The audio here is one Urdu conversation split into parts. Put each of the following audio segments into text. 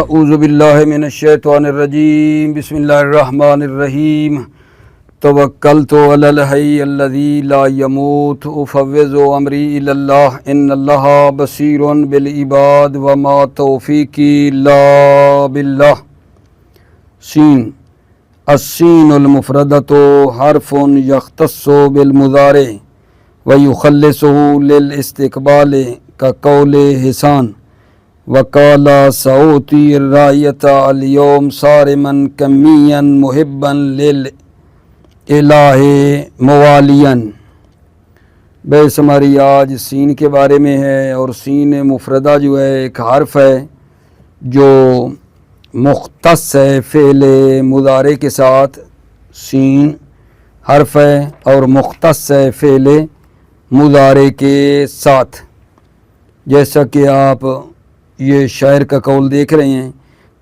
اعوذ باللہ من الشیطان الرجیم بسم اللہ الرحمن الرحیم توکلت علی الحی الذی لا یموت افوض امری الی اللہ ان اللہ بصیر بالعباد وما توفیقی الا باللہ۔ سین السین المفردۃ حرف یختص بالمضارع ویخلصہ للاستقبال کقول حسان وقال سعوتی الرایۃ اليوم صارما کمیا محبا للالہ موالیا۔ بحث ہماری آج سین کے بارے میں ہے، اور سین مفردہ جو ہے ایک حرف ہے جو مختص ہے فعل مضارع کے ساتھ۔ سین حرف ہے اور مختص ہے فعل مضارع کے ساتھ، جیسا کہ آپ یہ شاعر کا قول دیکھ رہے ہیں،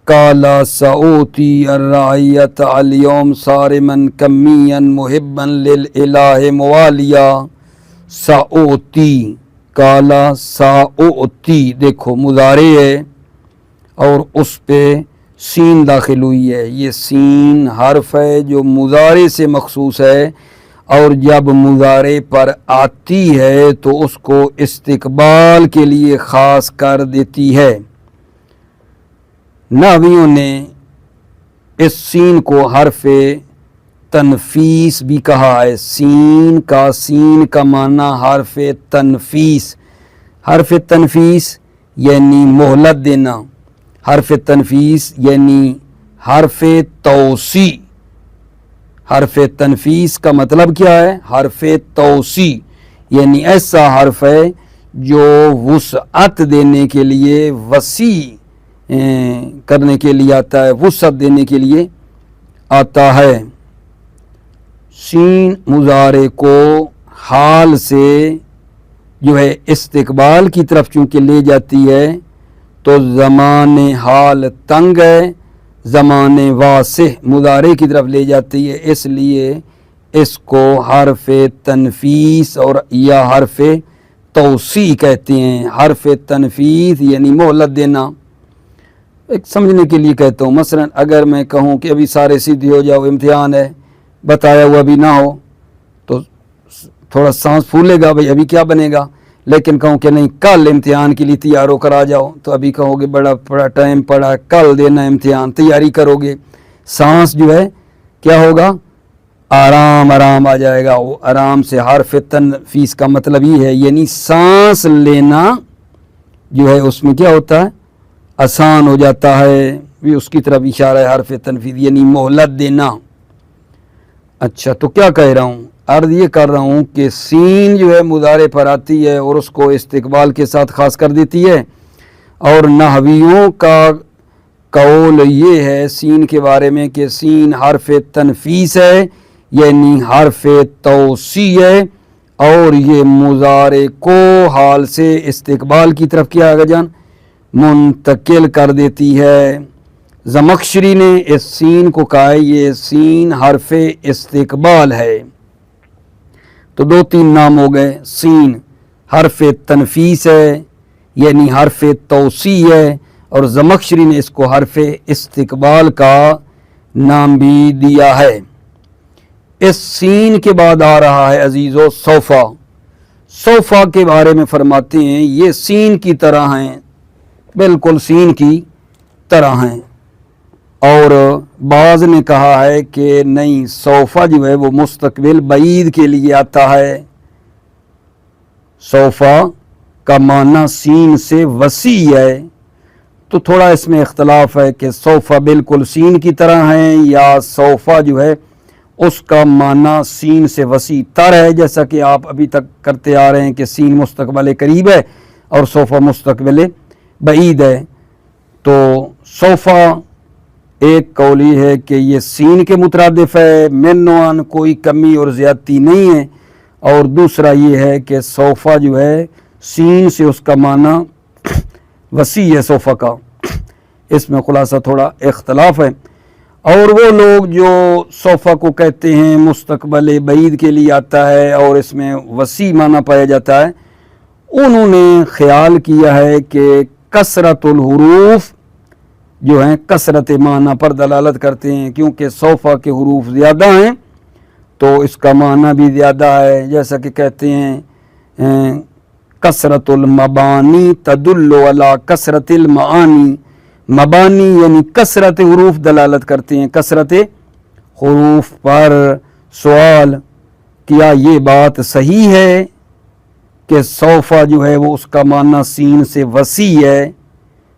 کالا سعوتی الرعیۃ اليوم صارما کمیا محبا للالہ موالیا۔ سعوتی، کالا سعوتی، دیکھو مضارع ہے اور اس پہ سین داخل ہوئی ہے۔ یہ سین حرف ہے جو مضارع سے مخصوص ہے، اور جب مضارع پر آتی ہے تو اس کو استقبال کے لیے خاص کر دیتی ہے۔ نحویوں نے اس سین کو حرف تنفیس بھی کہا ہے۔ سین کا معنی حرف تنفیس، حرف تنفیس یعنی مہلت دینا، حرف تنفیس یعنی حرف توسیع۔ حرف تنفیس کا مطلب کیا ہے؟ حرف توسیع یعنی ایسا حرف ہے جو وسعت دینے کے لیے، وسیع کرنے کے لیے آتا ہے، وسعت دینے کے لیے آتا ہے۔ سین مضارع کو حال سے جو ہے استقبال کی طرف چونکہ لے جاتی ہے تو زمان حال تنگ ہے، زمان واسع مضارع کی طرف لے جاتی ہے، اس لیے اس کو حرف تنفیس اور یا حرف توسیع کہتے ہیں۔ حرف تنفیس یعنی مہلت دینا۔ ایک سمجھنے کے لیے کہتا ہوں، مثلا اگر میں کہوں کہ ابھی سارے سیدھے ہو جاؤ، امتحان ہے، بتایا ہوا بھی نہ ہو تو تھوڑا سانس پھولے گا، بھئی ابھی کیا بنے گا۔ لیکن کہوں کہ نہیں کل امتحان کے لیے تیار ہو کر آ جاؤ، تو ابھی کہو گے بڑا ٹائم پڑا، کل دینا امتحان، تیاری کرو گے، سانس جو ہے کیا ہوگا؟ آرام آ جائے گا۔ وہ آرام سے حرف تنفیس کا مطلب یہ ہے، یعنی سانس لینا جو ہے اس میں کیا ہوتا ہے؟ آسان ہو جاتا ہے، بھی اس کی طرف اشارہ ہے حرف تنفیس یعنی مہلت دینا۔ اچھا، تو کیا کہہ رہا ہوں؟ عرض یہ کر رہا ہوں کہ سین جو ہے مضارع پر آتی ہے اور اس کو استقبال کے ساتھ خاص کر دیتی ہے، اور نحویوں کا قول یہ ہے سین کے بارے میں کہ سین حرف تنفیس ہے یعنی حرف توسیع ہے، اور یہ مضارع کو حال سے استقبال کی طرف کیا آگے جان منتقل کر دیتی ہے۔ زمخشری نے اس سین کو کہا ہے یہ سین حرف استقبال ہے۔ تو دو تین نام ہو گئے، سین حرف تنفیس ہے یعنی حرف توسیع ہے، اور زمخشری نے اس کو حرف استقبال کا نام بھی دیا ہے۔ اس سین کے بعد آ رہا ہے عزیزو صوفہ۔ صوفہ کے بارے میں فرماتے ہیں یہ سین کی طرح ہیں، بالکل سین کی طرح ہیں، اور بعض نے کہا ہے کہ نہیں، صوفہ جو ہے وہ مستقبل بعید کے لیے آتا ہے۔ صوفہ کا معنی سین سے وسیع ہے، تو تھوڑا اس میں اختلاف ہے کہ صوفہ بالکل سین کی طرح ہیں یا صوفہ جو ہے اس کا معنی سین سے وسیع تر ہے، جیسا کہ آپ ابھی تک کرتے آ رہے ہیں کہ سین مستقبل قریب ہے اور صوفہ مستقبل بعید ہے۔ تو صوفہ ایک قول یہ ہے کہ یہ سین کے مترادف ہے، من و عن کوئی کمی اور زیادتی نہیں ہے، اور دوسرا یہ ہے کہ صوفہ جو ہے سین سے اس کا معنی وسیع ہے صوفہ کا۔ اس میں خلاصہ تھوڑا اختلاف ہے، اور وہ لوگ جو صوفہ کو کہتے ہیں مستقبل بعید کے لیے آتا ہے اور اس میں وسیع معنی پایا جاتا ہے، انہوں نے خیال کیا ہے کہ کثرت الحروف جو ہیں کثرت معنی پر دلالت کرتے ہیں، کیونکہ صوفہ کے حروف زیادہ ہیں تو اس کا معنی بھی زیادہ ہے، جیسا کہ کہتے ہیں کثرت المبانی تدل علی کثرت المعانی، مبانی یعنی کثرت حروف دلالت کرتے ہیں، کثرت حروف پر۔ سوال، کیا یہ بات صحیح ہے کہ صوفہ جو ہے وہ اس کا معنی سین سے وسیع ہے،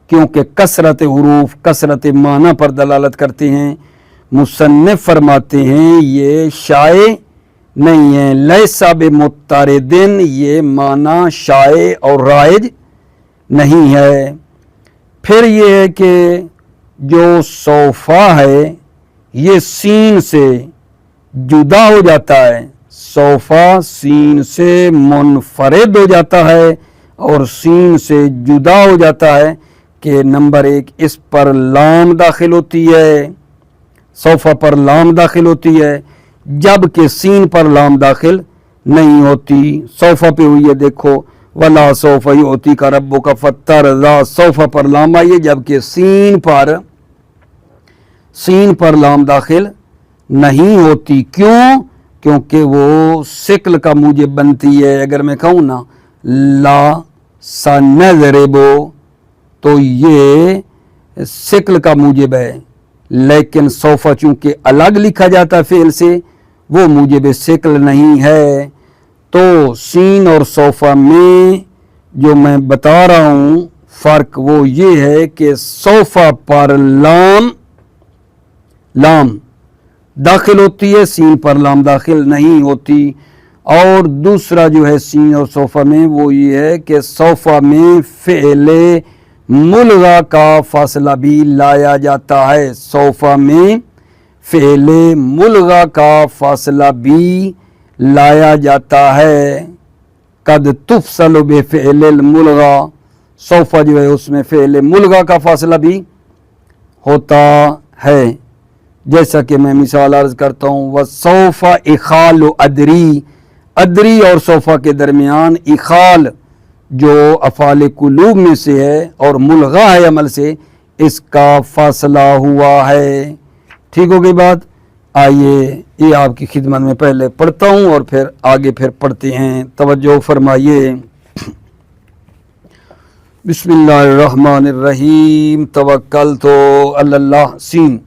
کیونکہ کثرت حروف کثرت معنی پر دلالت کرتے ہیں؟ مصنف فرماتے ہیں یہ شائع نہیں ہے، لیسا بمتردن، یہ معنی شائع اور رائج نہیں ہے۔ پھر یہ ہے کہ جو صوفہ ہے یہ سین سے جدا ہو جاتا ہے، صوفہ سین سے منفرد ہو جاتا ہے اور سین سے جدا ہو جاتا ہے کہ نمبر ایک اس پر لام داخل ہوتی ہے، صوفہ پر لام داخل ہوتی ہے، جبکہ سین پر لام داخل نہیں ہوتی۔ صوفہ پہ ہوئی ہے دیکھو، وَلَا سَوْفَ يُعْطِيكَ رَبُّكَ فَتَرْضَىٰ، صوفہ پر لام آئی ہے، جبکہ سین پر لام داخل نہیں ہوتی۔ کیوں؟ کیونکہ وہ ثقل کا موجب بنتی ہے۔ اگر میں کہوں نا لا سنضربو تو یہ ثقل کا موجب ہے، لیکن صوفہ چونکہ الگ لکھا جاتا ہے فعل سے، وہ موجب ثقل نہیں ہے۔ تو سین اور صوفہ میں جو میں بتا رہا ہوں فرق وہ یہ ہے کہ صوفہ پر لام داخل ہوتی ہے، سین پر لام داخل نہیں ہوتی۔ اور دوسرا جو ہے سین اور صوفہ میں وہ یہ ہے کہ صوفہ میں فعل ملغا کا فاصلہ بھی لایا جاتا ہے، صوفہ میں فعل ملغا کا فاصلہ بھی لایا جاتا ہے۔ قد تفصل بفعل الملغا، صوفہ جو ہے اس میں فعل ملغا کا فاصلہ بھی ہوتا ہے، جیسا کہ میں مثال عرض کرتا ہوں، وَصَوْفَ اِخَالُ ادری، ادری اور صوفہ کے درمیان اخال جو افعال قلوب میں سے ہے اور ملغا ہے عمل سے، اس کا فاصلہ ہوا ہے۔ ٹھیک ہو گئی بات؟ آئیے یہ آپ کی خدمت میں پہلے پڑھتا ہوں اور پھر آگے پڑھتے ہیں، توجہ فرمائیے۔ بسم اللہ الرحمن الرحیم، توکلت علی اللہ۔ سین،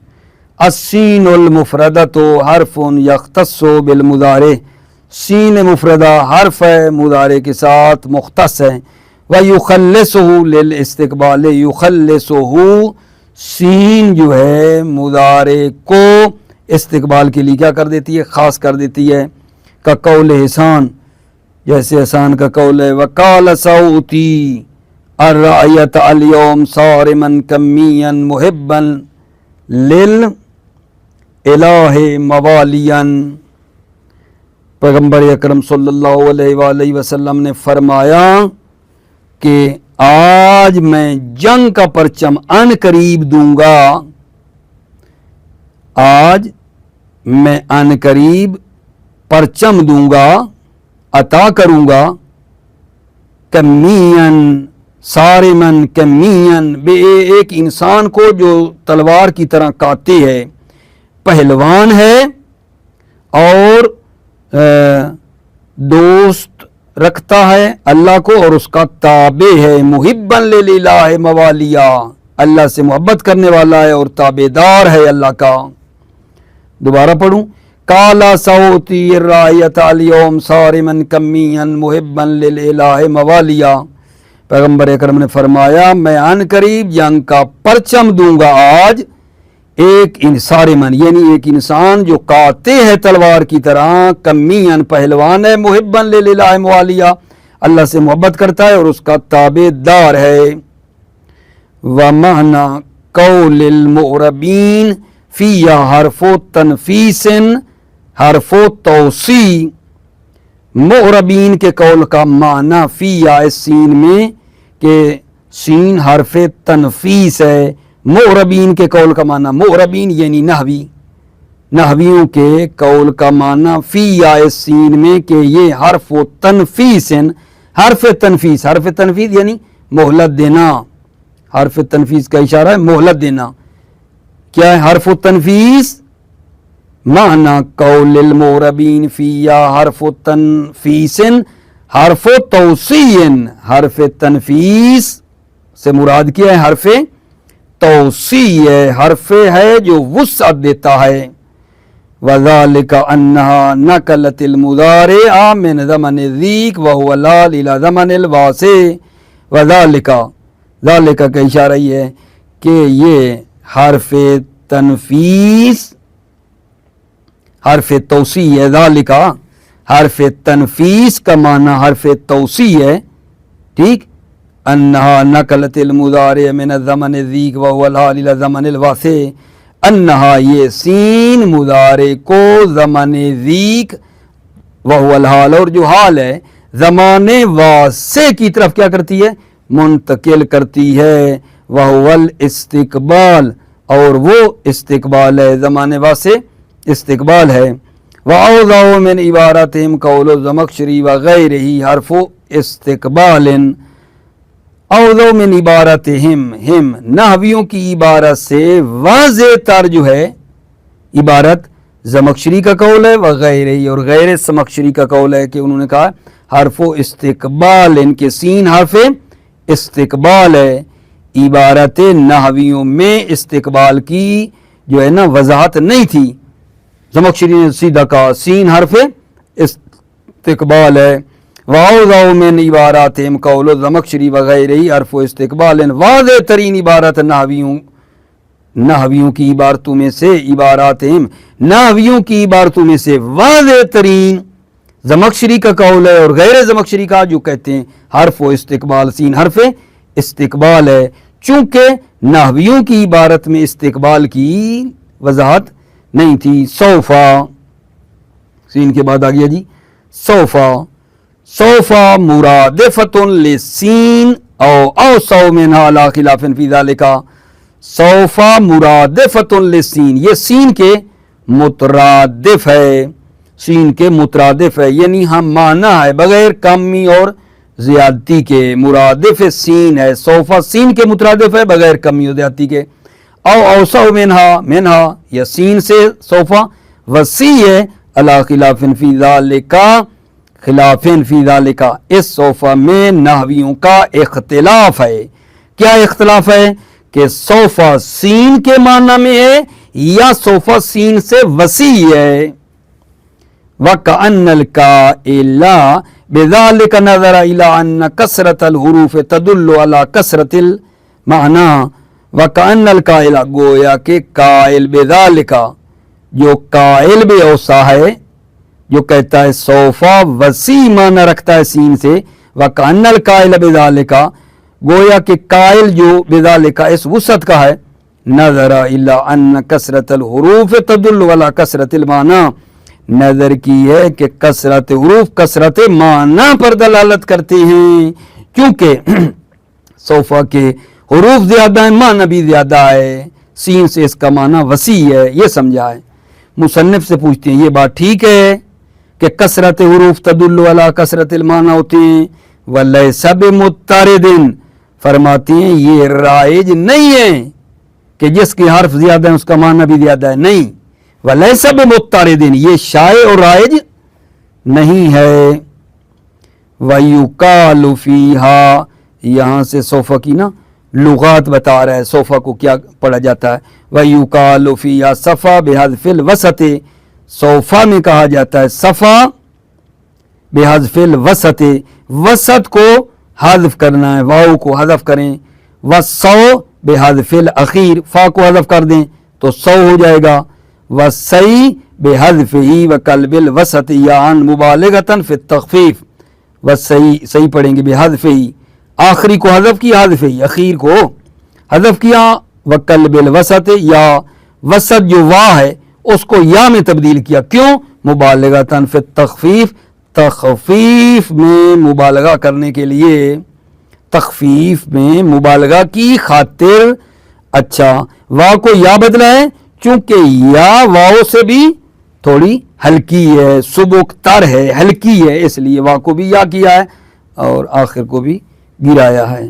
السین المفردۃ حرف یختص بالمضارع، سین مفردہ حرف ہے مضارع کے ساتھ مختص ہے۔ وَيُخَلِّصُهُ لِلْاِسْتِقْبَالِ، يُخَلِّصُهُ سین جو ہے مضارع کو استقبال کے لیے کیا کر دیتی ہے؟ خاص کر دیتی ہے۔ کا قول حسان، جیسے حسان کا قول ہے، وَقَالَ سَعُوتِي الرَّعْيَةَ الْيَوْمَ صَارِمًا كَمِّيًّا مُحِبًّا لِلْإِلَٰهِ مَوَالِيًا، پیغمبر اکرم صلی اللہ علیہ وآلہ وسلم نے فرمایا کہ آج میں جنگ کا پرچم ان قریب دوں گا، آج میں ان قریب پرچم دوں گا، عطا کروں گا، کمین صارمن کمین، ایک انسان کو جو تلوار کی طرح کاتے ہے، پہلوان ہے اور دوست رکھتا ہے اللہ کو اور اس کا تابع ہے، محبا للہ موالیا، اللہ سے محبت کرنے والا ہے اور تابع دار ہے اللہ کا۔ دوبارہ پڑھوں، کالا سعوتی الرایۃ اليوم صارما کمیا محبا للہ موالیا، پیغمبر اکرم نے فرمایا میں ان قریب جنگ کا پرچم دوں گا آج، ایک صارمن یعنی ایک انسان جو قاطع ہے تلوار کی طرح، کمین پہلوان ہے، محبا للہ موالیا اللہ سے محبت کرتا ہے اور اس کا تابع دار ہے۔ وَمَعْنَى قَوْلِ الْمُعْرَبِينَ فِيهَا حَرْفُ تَنْفِيسٍ حرف توسیع، معربین کے قول کا معنی فِيهَا اس سین میں کہ سین حرف تنفیس ہے، معربین کے قول کا معنی، معربین یعنی نحویوں کے قول کا معنی فِيهَا اس سین میں کہ یہ حرف تنفیس، حرف تنفیس یعنی مہلت دینا، حرف تنفیس کا اشارہ ہے مہلت دینا. کیا ہے حرف تنفیس؟ معنی قول المعربین فیا حرف تنفیس حرف توسیع. حرف تنفیس سے مراد کیا ہے؟ حرف توسیع ہے، حرف ہے جو وسعت دیتا ہے. وذالک انہا نقلت المضارع من زمن الذیک وهو الحال الى زمن الواسع. وذالک، ذالک کا اشارہ یہ ہے کہ یہ حرف تنفیس حرف توسیع ہے. ذالک حرف تنفیس کا معنی حرف توسیع ہے. ٹھیک. انہا نقلت المضارع من الزمن الذیک وهو الحال الى زمن الواسع. انہا یہ سین مضارع کو زمن ذیک وهو الحال اور جو حال ہے زمان واسع کی طرف کیا کرتی ہے؟ منتقل کرتی ہے. وهو الاستقبال اور وہ استقبال ہے، زمان واسع استقبال ہے. وَأَوْضَعُ مِنْ عِبَارَتِهِمْ قَوْلُ الزَّمَخْشَرِي وَغَيْرِهِ حرف استقبال. اوضع من عبارتہم نحویوں کی عبارت سے واضح تر جو ہے عبارت زمخشری کا قول ہے، وغیرہ اور غیر زمخشری کا قول ہے کہ انہوں نے کہا حرف استقبال، ان کے سین حرف استقبال ہے. عبارت نحویوں میں استقبال کی جو ہے نا وضاحت نہیں تھی. زمخشری نے سیدھا کہا سین حرف استقبال ہے. وَأَوْضَعُ مِنْ عِبَارَاتِهِمْ قَوْلُ الزَّمَخْشَرِي وَغَيْرِهِ حرف استقبال. واضح ترین عبارت نحویوں کی عبارتوں میں سے عباراتہم نحویوں کی عبارتوں میں سے واضح ترین زمخشری کا قول ہے اور غیر زمخشری کا جو کہتے ہیں حرف استقبال سین حرف استقبال ہے. چونکہ نحویوں کی عبارت میں استقبال کی وضاحت نہیں تھی. سوفا سین کے بعد آ گیا جی سوفا. سوفا مرادفۃ للسین او اوسع منها لا خلاف فی ذلک. سوفا مرادفۃ للسین، یہ سین کے مترادف ہے، سین کے مترادف ہے یعنی ہم معنی ہے بغیر کمی اور زیادتی کے. مرادف سین ہے، سوفا سین کے مترادف ہے بغیر کمی اور زیادتی کے. او اوسع منها یا سین سے سوفا وسیع ہے علی خلاف فی ذلک خلاف فی ذالک. اس صوفہ میں نحویوں کا اختلاف ہے. کیا اختلاف ہے؟ کہ صوفہ سین کے معنی میں ہے یا صوفہ سین سے وسیع ہے. وَكَأَنَّ الْقَائِلَ بِذَلِكَ نَظَرَ إِلَىٰ أَنَّ كَثْرَةَ الْحُرُوفِ تَدُلُّ عَلَىٰ كَثْرَةِ الْمَعْنَىٰ. وَكَأَنَّ الْقَائِلَ گویا کہ قائل بذالک جو قائل بے اوصا ہے جو کہتا ہے صوفہ وسیع معنی رکھتا ہے سین سے. وَكَأَنَّ الْقَائِلَ بِذَلِكَ گویا کہ قائل جو بذالک اس وسعت کا ہے. نظر الا ان کثرت الحروف تدل علی کثرت المعنی، نظر کی ہے کہ کثرت حروف کثرت معنی پر دلالت کرتے ہیں کیونکہ صوفہ کے حروف زیادہ ہیں معنی بھی زیادہ ہے. سین سے اس کا معنی وسیع ہے. یہ سمجھا ہے. مصنف سے پوچھتے ہیں یہ بات ٹھیک ہے کہ کثرت حروف تدل علی کثرت المعنی ہوتے ہیں؟ وَلَيْسَ بِمُضْطَرِدٍ فرماتے ہیں یہ رائج نہیں ہے کہ جس کے حرف زیادہ ہیں اس کا معنی بھی زیادہ ہے. نہیں، وَلَيْسَ بِمُضْطَرِدٍ یہ شائع اور رائج نہیں ہے. وَيُقَالُ فِيهَا یہاں سے صوفہ کی نا لغات بتا رہا ہے صوفہ کو کیا پڑھا جاتا ہے. وَيُقَالُ فِيهَا صفا بِحَذْفِ الْوَسَطِ صوفہ میں کہا جاتا ہے صفا بحذف الوسط، وسط کو حذف کرنا ہے، واو کو حذف کریں. وَالصَّوْ بحذف الاخیر فا کو حذف کر دیں تو سو ہو جائے گا. وَالصَّيْ بحذفه وَقَلْبِ الوسط یعن مبالغۃ فی التخفیف. وَالصَّيْ صحیح پڑھیں گے بحذفه آخری کو حذف کیا، حذفه اخیر کو حذف کیا. وَقَلْبِ الوسط یا وسط جو وا ہے اس کو یا میں تبدیل کیا. کیوں؟ مبالغۃ فی التخفیف تخفیف میں مبالغہ کرنے کے لیے، تخفیف میں مبالغہ کی خاطر. اچھا وا کو یا بدلا ہے چونکہ یا واؤ سے بھی تھوڑی ہلکی ہے، سبک تر ہے، ہلکی ہے، اس لیے وا کو بھی یا کیا ہے اور آخر کو بھی گرایا ہے.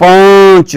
5।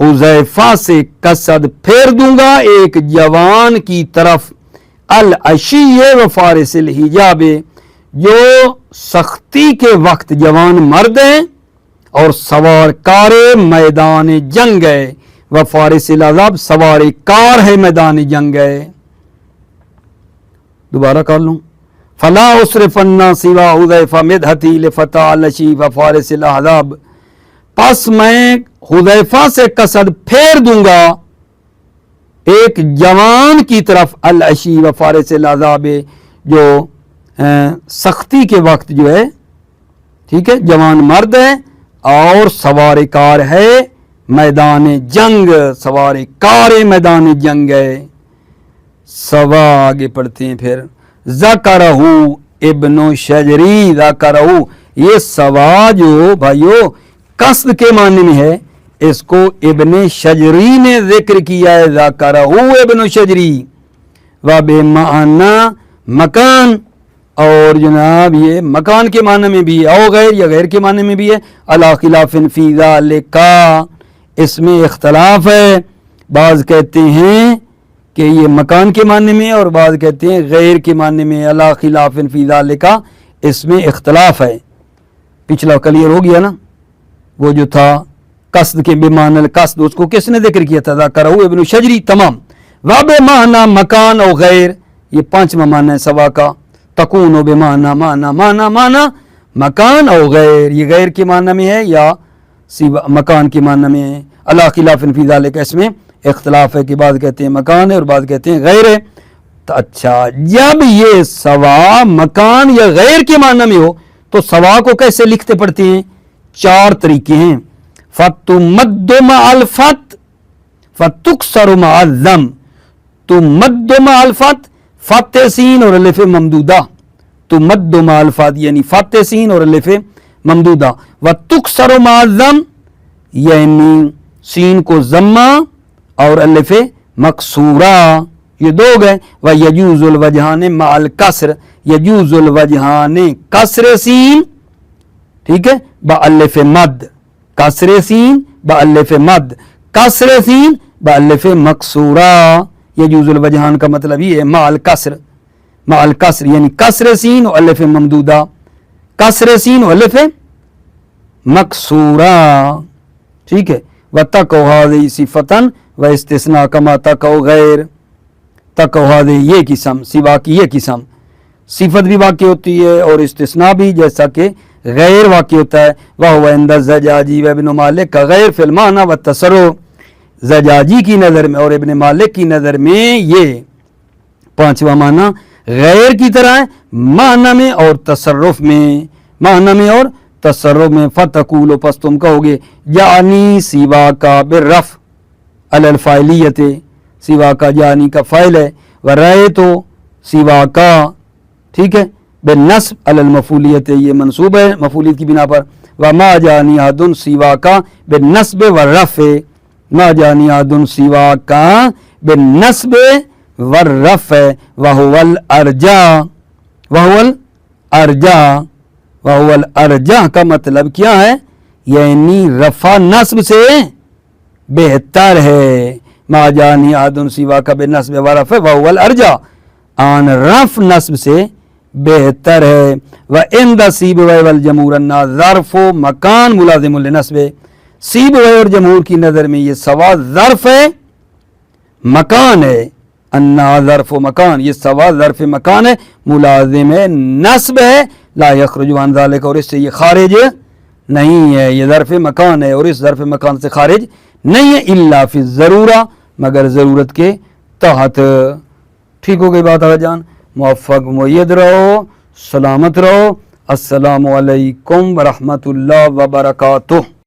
حذیفہ سے قصد پھیر دوں گا ایک جوان کی طرف، العشی و فارس الحجاب، جو سختی کے وقت جوان مرد ہیں اور سوار کار میدان جنگ ہے، و فارس العذاب سوار کار ہے میدان جنگ ہے۔ دوبارہ کر لوں، فلا اصرفن سوا حذیفہ مدحتی لفتى العشی و فارس الاحزاب، پس میں حذیفہ سے قصد پھیر دوں گا ایک جوان کی طرف، العشی و فارس الاحزاب، جو سختی کے وقت جو ہے، ٹھیک ہے، جوان مرد ہے اور سوار کار ہے میدان جنگ، سوار کار میدان جنگ ہے۔ سوا آگے پڑھتے ہیں پھر، ذکرہ ابن شجری، ذکرہ، یہ سوا جو بھائیو قصد کے معنی میں ہے، اس کو ابن شجری نے ذکر کیا ہے، ذکرہ ابن شجری، و بمعنی مکان، اور جناب یہ مکان کے معنی میں بھی ہے، او غیر یا غیر کے معنی میں بھی ہے، علی خلاف فی ذالک، اس میں اختلاف ہے، بعض کہتے ہیں کہ یہ مکان کے معنی میں اور بعض کہتے ہیں غیر کے معنی میں، علی خلاف فی ذالک، اس میں اختلاف ہے۔ پچھلا کلیئر ہو گیا نا، وہ جو تھا قصد کے بمعنی القصد، اس کو کس نے ذکر کیا تھا؟ ذکرہ ابن شجری، تمام۔ و بمعنی مکان او غیر، یہ پانچواں معنی ہے سوا کا، تکون و بمعنی معنی مکان او غیر، یہ غیر کے معنی میں ہے یا مکان کے معنی میں ہے، علی خلاف فی ذالک، اس میں اختلاف ہے کہ بعض کہتے ہیں مکان ہے اور بعض کہتے ہیں غیر ہے۔ تو اچھا، جب یہ سوا مکان یا غیر کے معنی میں ہو تو سوا کو کیسے لکھتے پڑھتے ہیں؟ چار طریقے ہیں، فتمد مع الفت، فتکسر مع الضم، تمد مع الفت، فتح سین اور الف ممدودہ، تمد مع الفت یعنی فتح سین اور الف ممدودہ، وتکسر مع الضم یعنی سین کو ضمہ اور الف مکسورہ، یہ دو گئے، ویجوز الوجہان مع الکسر، یجوز الوجہان کسر سین، ٹھیک ہے، بالف مد، کسر سین بالف مد، کسر سین بالف مکسورہ، یجوز الوجہان کا مطلب یہ ہے مع الکسر، مع الکسر یعنی کسر سین و الف ممدودہ، کسر سین و الف مکسورہ، ٹھیک ہے۔ وَتَقَوْ هَذِهِ صِفَةً وَاسْتِثْنَاءَ كَمَا تَقَوْ غَيْرَ، تَقَوْ هَذِهِ یہ قسم، سوا کی یہ قسم، صفت بھی واقع ہوتی ہے اور استثناء بھی، جیسا کہ غیر واقع ہوتا ہے۔ وَهُوَ عِنْدَ الزَّجَاجِ وَابْنِ مالک كَغَيْرِ فِي الْمَعْنَى وَالتَّصَرُّفِ، زجاجی کی نظر میں اور ابن مالک کی نظر میں یہ پانچواں معنی غیر کی طرح ہے، معنی میں اور تصرف میں، معنی میں اور تصرف میں۔ فتقولو، پس تم کہو گے، جانی سوا کا بالرفع علی الفاعلیت، سوا کا جانی کا فاعل ہے، ورأیتو سوا کا، ٹھیک ہے، بالنصب علی المفعولیت، یہ منصوب ہے مفعولیت کی بنا پر، وما جانی احد سوا کا بالنصب والرفع، ما جانی احد سوا کا بالنصب والرفع، وهو الارجح، وهو الارجح، وهو الارجح کا مطلب کیا ہے؟ یعنی رفع نصب سے بہتر ہے، ما جانی احد سوا کا بالنصب والرفع وهو الارجح، آن رفع نصب سے بہتر ہے۔ وَإِنْدَ سِيبويْ وَالْجَمْهُورِ أَنَّ ظرف و مکان ملازم للنصب، سیبویہ اور جمہور کی نظر میں یہ سوا ظرف ہے، مکان ہے، انا ظرف و مکان، یہ سوا ظرف مکان ہے، ملازم ہے، نصب ہے، لا یخرج عن ذالک، اور اس سے یہ خارج نہیں ہے، یہ ظرف مکان ہے اور اس ظرف مکان سے خارج نہیں ہے، الا فی الضرورہ، مگر ضرورت کے تحت۔ ٹھیک ہو گئی بات آقا جان، موفق مؤید رہو، سلامت رہو، السلام علیکم ورحمۃ اللہ وبرکاتہ۔